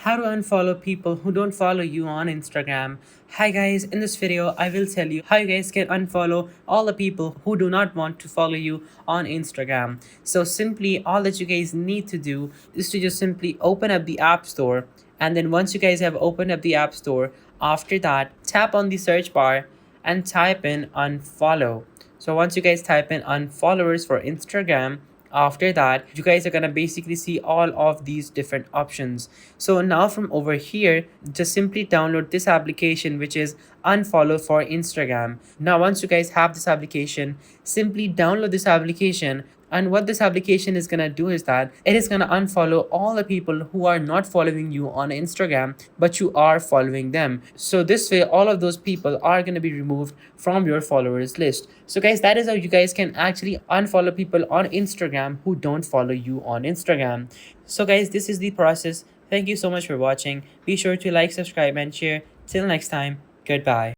how to unfollow people who don't follow you on Instagram. Hi guys, in this video I will tell you how you guys can unfollow all the people who do not want to follow you on Instagram. So simply all that you guys need to do is to just simply open up the App Store, and then once you guys have opened up the App Store, after that tap on the search bar and type in unfollow. So once you guys type in unfollowers for Instagram, after that you guys are gonna basically see all of these different options. So now from over here, just simply download this application, which is Unfollow for Instagram. Now once you guys have this application, simply download this application, and what this application is gonna do is that it is gonna unfollow all the people who are not following you on Instagram, but you are following them. So this way, all of those people are gonna be removed from your followers list. So guys, that is how you guys can actually unfollow people on Instagram who don't follow you on Instagram. So guys, this is the process. Thank you so much for watching. Be sure to like, subscribe, and share. Till next time, goodbye.